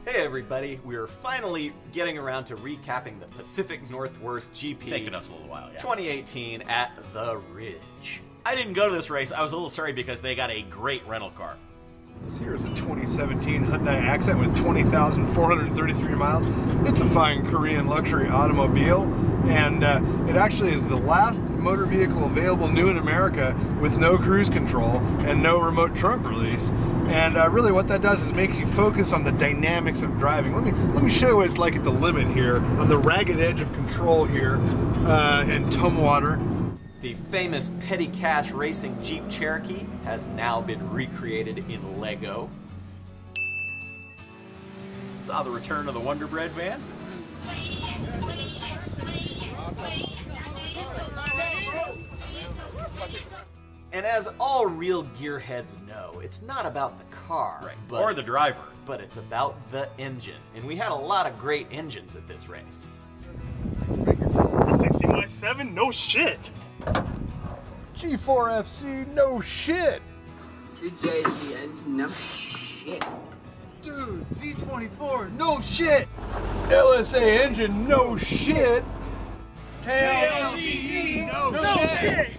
Hey everybody, we're finally getting around to recapping the Pacific Northworst GP. Taking us a little while, yeah. 2018 at the Ridge. I didn't go to this race. I was a little sorry because they got a great rental car. This here is a 2017 Hyundai Accent with 20,433 miles. It's a fine Korean luxury automobile, and it actually is the last motor vehicle available new in America with no cruise control and no remote trunk release. And really what that does is makes you focus on the dynamics of driving. Let me show you what it's like at the limit here, on the ragged edge of control here in Tumwater. The famous Petty Cash Racing Jeep Cherokee has now been recreated in Lego. Saw the return of the Wonder Bread van. And as all real gearheads know, it's not about the car, Right. but Or the driver. but it's about the engine. And we had a lot of great engines at this race. 60Y7? No shit! G4FC, no shit! 2JZ engine, no shit. Dude, Z24, no shit! LSA engine, no shit! KLVE, no shit!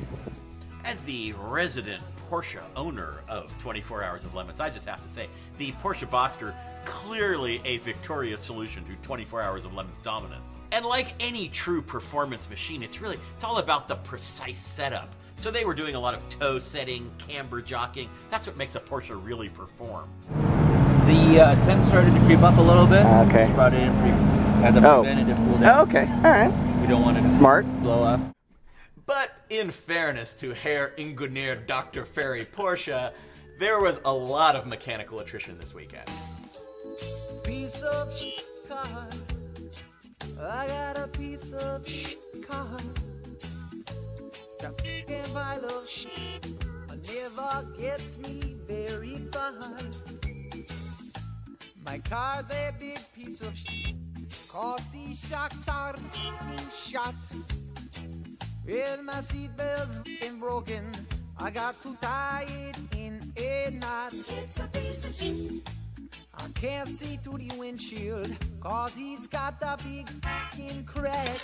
As the resident Porsche owner of 24 Hours of Lemons, I just have to say, the Porsche Boxster, clearly a victorious solution to 24 Hours of Lemons dominance. And like any true performance machine, it's all about the precise setup. So they were doing a lot of toe setting, camber jocking. That's what makes a Porsche really perform. The temp started to creep up a little bit. Okay. Just brought it in as a preventative cool down. Oh, okay, alright. We don't want it to Smart. blow up. But in fairness to Herr Ingenieur Dr. Ferry Porsche, there was a lot of mechanical attrition this weekend. Piece of car. I got a piece of car. The f***ing pile of shit never gets me very far. My car's a big piece of shit, 'cause these shocks are f***ing shot. Well, my seatbelt's f***ing broken, I got to tie it in a knot. It's a piece of shit. I can't see through the windshield, 'cause he's got a big f***ing crack.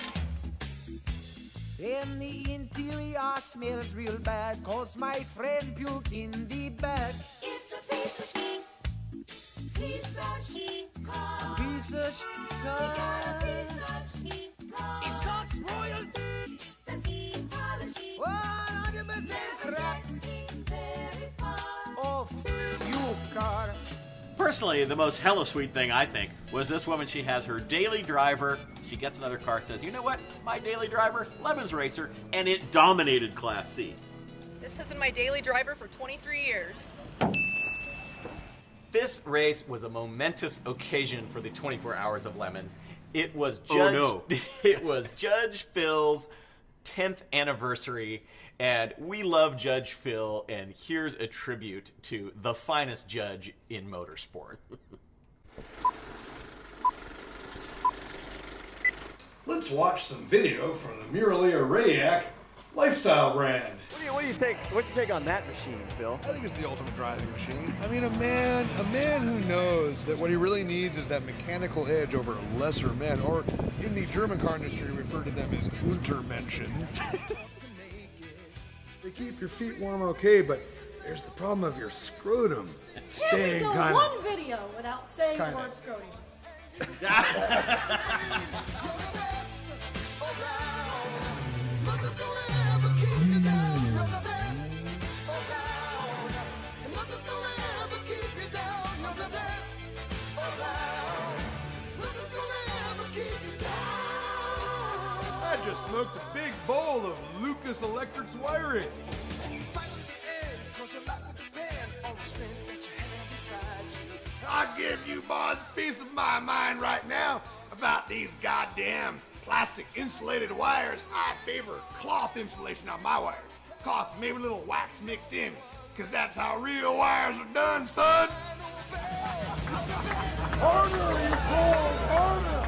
Then the interior smells real bad, 'cause my friend puked in the back. It's a piece of shit. Piece of shit car. Piece of shit car. He got a piece of shit car. He sucks royal that he polishes. 100% crack. Very far. Oh, you car. Personally, the most hella sweet thing, I think, was this woman. She has her daily driver. She gets another car, says, you know what? My daily driver, Lemons Racer, and it dominated Class C. This has been my daily driver for 23 years. This race was a momentous occasion for the 24 Hours of Lemons. It was It was Judge Phil's 10th anniversary, and we love Judge Phil, and here's a tribute to the finest judge in motorsport. Let's watch some video from the Muralia Radiac lifestyle brand. What's your take on that machine, Phil? I think it's the ultimate driving machine. I mean, a man who knows that what he really needs is that mechanical edge over lesser men, or in the German car industry, refer to them as Untermenschen. They keep your feet warm, okay, but there's the problem of your scrotum staying Can't kind go of. one video without saying the word scrotum. I just smoked a big bowl of Lucas Electric's wiring. I give you boys a piece of my mind right now about these goddamn plastic insulated wires. I favor cloth insulation on my wires. Cloth, maybe a little wax mixed in, because that's how real wires are done, son. Harder, you boys, harder.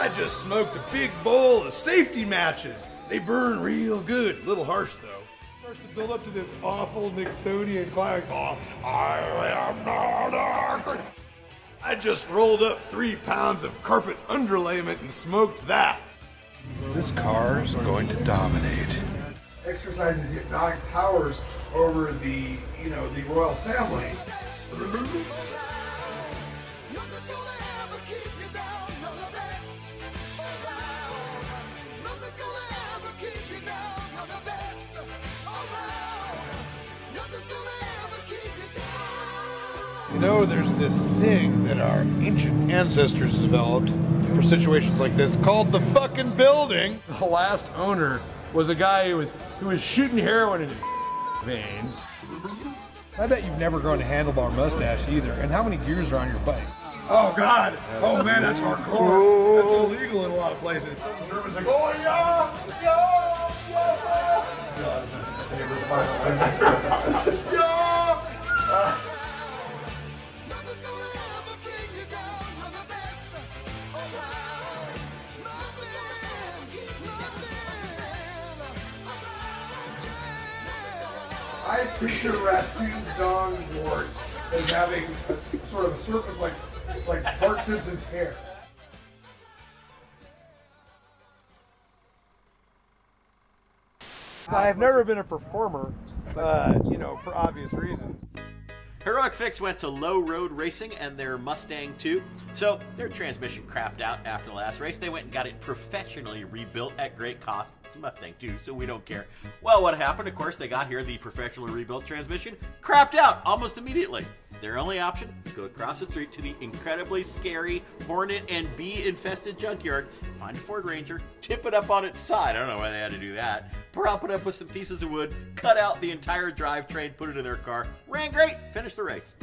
I just smoked a big bowl of safety matches. They burn real good. A little harsh, though. Starts to build up to this awful Nixonian climax. Oh, I am not. I just rolled up 3 pounds of carpet underlayment and smoked that. This car is going to dominate. Exercises hypnotic powers over the royal family. You know, there's this thing that our ancient ancestors developed for situations like this called the fucking building. The last owner was a guy who was shooting heroin in his veins. I bet you've never grown a handlebar mustache either. And how many gears are on your bike? Oh God! Oh man, that's hardcore. That's illegal in a lot of places. Some Germans like, oh yeah, yeah, yeah, yeah. I picture Rasputin's dog Wart as having a sort of a surface like Bart Simpson's hair. I've never been a performer, for obvious reasons. Heroic Fix went to Low Road Racing and their Mustang 2. So their transmission crapped out after the last race. They went and got it professionally rebuilt at great cost. It's a Mustang 2, so we don't care. Well, what happened? Of course, they got here. The professionally rebuilt transmission crapped out almost immediately. Their only option, go across the street to the incredibly scary Hornet and bee-infested junkyard, find a Ford Ranger, tip it up on its side. I don't know why they had to do that. Prop it up with some pieces of wood, cut out the entire drivetrain, put it in their car. Ran great, finished the race.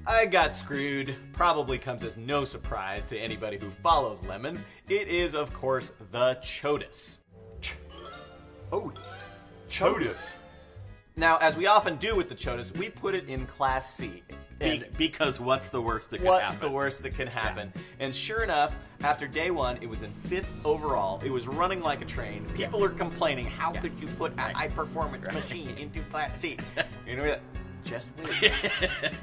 I got screwed. Probably comes as no surprise to anybody who follows Lemons. It is, of course, the Chotus. Chotus. Now, as we often do with the Chotus, we put it in Class C. Because what's the worst that can happen? What's the worst that can happen? Yeah. And sure enough, after day one, it was in 5th overall. It was running like a train. People are complaining, how could you put a high-performance machine into Class C? You know what? Just wait.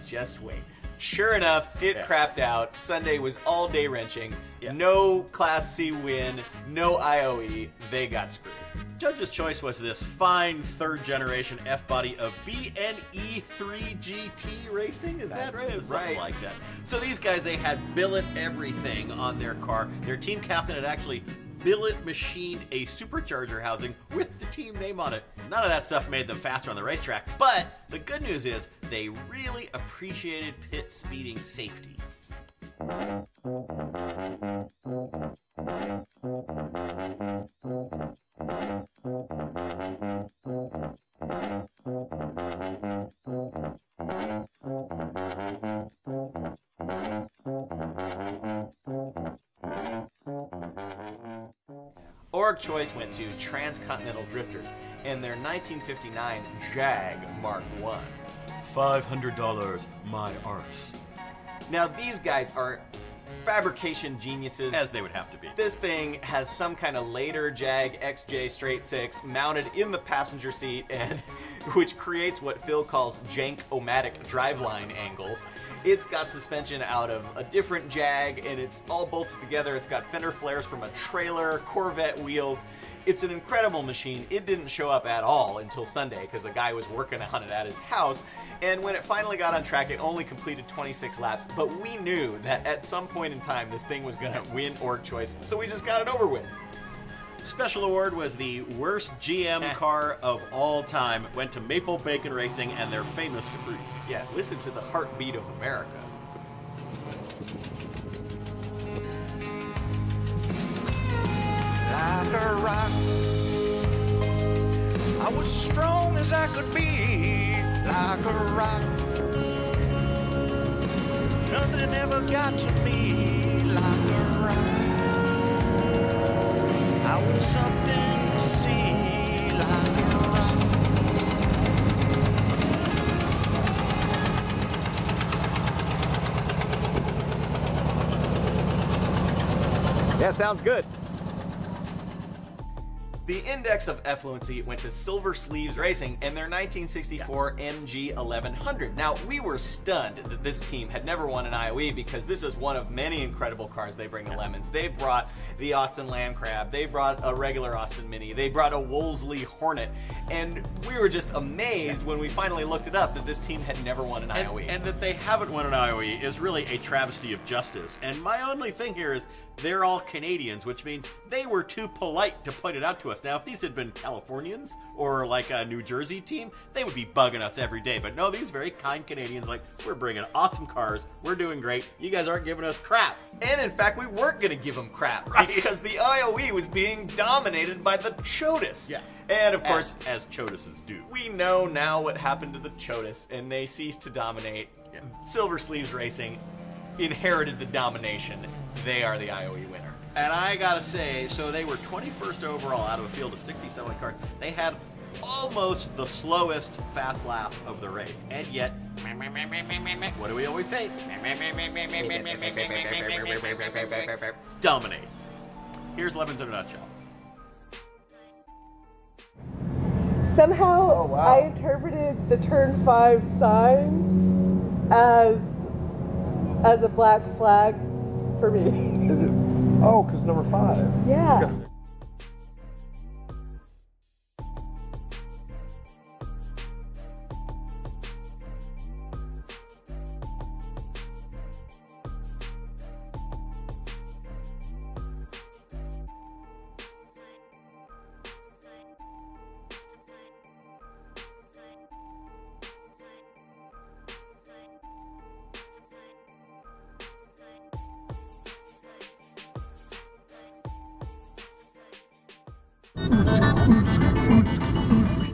Just wait. Sure enough, it crapped out. Sunday was all day wrenching. No Class C win, no IOE. They got screwed. Judge's choice was this fine third-generation F-body of BNE3GT Racing. Is that right? Something like that. So these guys, they had billet everything on their car. Their team captain had actually billet machined a supercharger housing with the team name on it. None of that stuff made them faster on the racetrack, but the good news is they really appreciated pit speeding safety. Org choice went to Transcontinental Drifters in their 1959 Jag Mark I. $500, my arse. Now these guys are fabrication geniuses. As they would have to be. This thing has some kind of later Jag XJ straight six mounted in the passenger seat, and which creates what Phil calls jank-o-matic driveline angles. It's got suspension out of a different Jag, and it's all bolted together. It's got fender flares from a trailer, Corvette wheels. It's an incredible machine. It didn't show up at all until Sunday because the guy was working on it at his house. And when it finally got on track, it only completed 26 laps. But we knew that at some point in time, this thing was going to win Org choice, so we just got it over with. Special award was the worst GM car of all time. It went to Maple Bacon Racing and their famous Caprice. Yeah, listen to the heartbeat of America. Like a rock, I was strong as I could be. Like a rock, nothing ever got to me. Like a rock, I was something to see. Like a rock. Yeah, sounds good. The index of effluency went to Silver Sleeves Racing and their 1964 MG 1100. Now, we were stunned that this team had never won an IOE because this is one of many incredible cars they bring to Lemons. They've brought the Austin Land Crab, they brought a regular Austin Mini, they brought a Wolseley Hornet, and we were just amazed when we finally looked it up that this team had never won an IOE. And that they haven't won an IOE is really a travesty of justice. And my only thing here is they're all Canadians, which means they were too polite to point it out to us. Now, if these had been Californians or like a New Jersey team, they would be bugging us every day. But no, these very kind Canadians, like, we're bringing awesome cars, we're doing great, you guys aren't giving us crap. And in fact, we weren't going to give them crap, right? Because the IOE was being dominated by the Chodas. Yeah. And of course, as Chodases do. We know now what happened to the Chodas, and they ceased to dominate. Yeah. Silver Sleeves Racing inherited the domination. They are the IOE winner. And I gotta say, so they were 21st overall out of a field of 60-something cars. They had almost the slowest fast lap of the race. And yet, what do we always say? Dominate. Here's Lemons in a nutshell. Somehow, I interpreted the turn 5 sign as a black flag for me. Is it? Oh, because number 5. Yeah. Okay.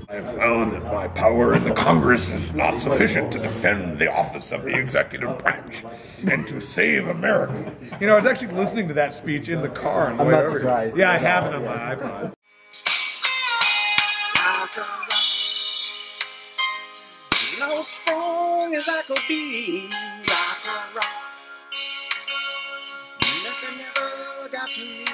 I have found that my power in the Congress is not sufficient to defend the office of the executive branch and to save America. You know, I was actually listening to that speech in the car. On the I'm way not over. surprised. Yeah, I have it on my iPod. No strong as I could be, rock a rock. Nothing ever got to me.